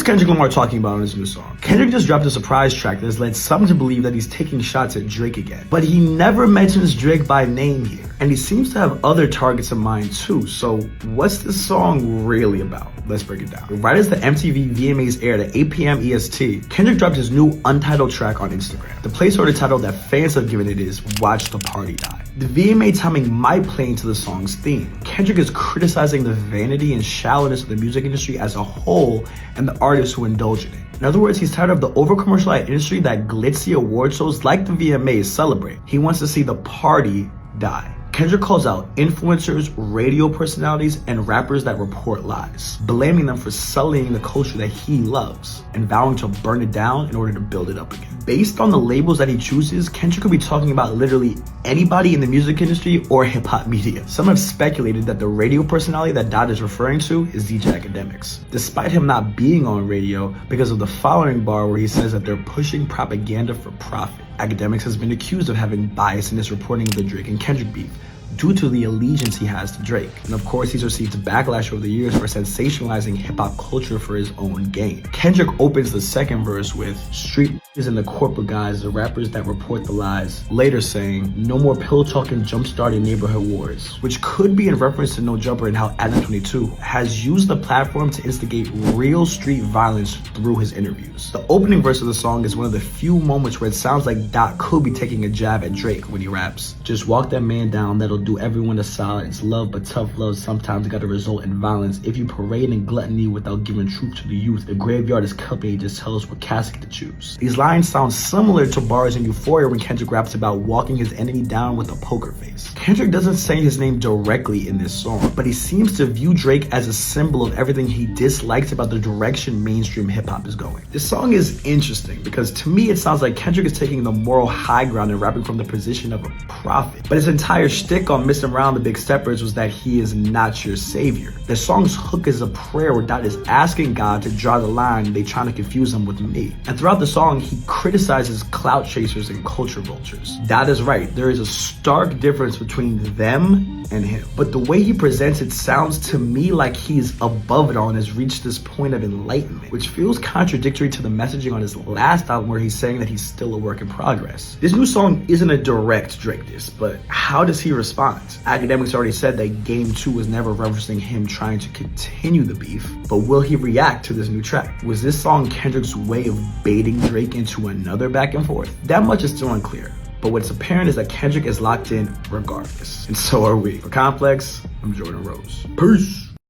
Kendrick Lamar talking about on his new song? Kendrick just dropped a surprise track that has led some to believe that he's taking shots at Drake again. But he never mentions Drake by name here. And he seems to have other targets in mind too. So what's this song really about? Let's break it down. Right as the MTV VMAs aired at 8 p.m. EST, Kendrick dropped his new untitled track on Instagram. The placeholder title that fans have given it is Watch the Party Die. The VMA timing might play into the song's theme. Kendrick is criticizing the vanity and shallowness of the music industry as a whole and the artists who indulge in it. In other words, he's tired of the over-commercialized industry that glitzy award shows like the VMAs celebrate. He wants to see the party die. Kendrick calls out influencers, radio personalities, and rappers that report lies, blaming them for sullying the culture that he loves and vowing to burn it down in order to build it up again. Based on the labels that he chooses, Kendrick could be talking about literally anybody in the music industry or hip-hop media. Some have speculated that the radio personality that Dot is referring to is DJ Academics, despite him not being on radio because of the following bar where he says that they're pushing propaganda for profit. Academics has been accused of having bias in his reporting of the Drake and Kendrick beef due to the allegiance he has to Drake. And of course, he's received backlash over the years for sensationalizing hip-hop culture for his own gain. Kendrick opens the second verse with "Street is in the corporate guys, the rappers that report the lies," later saying, "No more pillow talking, jump-starting neighborhood wars," which could be in reference to No Jumper and how Adam 22 has used the platform to instigate real street violence through his interviews. The opening verse of the song is one of the few moments where it sounds like Dot could be taking a jab at Drake when he raps, "Just walk that man down, that'll do everyone a solid. It's love, but tough love sometimes gotta result in violence. If you parade in gluttony without giving truth to the youth, the graveyard is company, just tell us what casket to choose." These lines sound similar to bars in Euphoria when Kendrick raps about walking his enemy down with a poker face. Kendrick doesn't say his name directly in this song, but he seems to view Drake as a symbol of everything he dislikes about the direction mainstream hip-hop is going. This song is interesting because to me it sounds like Kendrick is taking the moral high ground and rapping from the position of a prophet. But his entire shtick on Mr. Around the Big Steppers was that he is not your savior. The song's hook is a prayer where Dot is asking God to draw the line they trying to confuse him with me. And throughout the song, he criticizes clout chasers and culture vultures. Dot is right. There is a stark difference between them and him. But the way he presents it sounds to me like he's above it all and has reached this point of enlightenment, which feels contradictory to the messaging on his last album where he's saying that he's still a work in progress. This new song isn't a direct Drake diss, but how does he respond? Academics already said that Game 2 was never referencing him trying to continue the beef, but will he react to this new track? Was this song Kendrick's way of baiting Drake into another back and forth? That much is still unclear, but what's apparent is that Kendrick is locked in regardless, and so are we. For Complex, I'm Jordan Rose. Peace!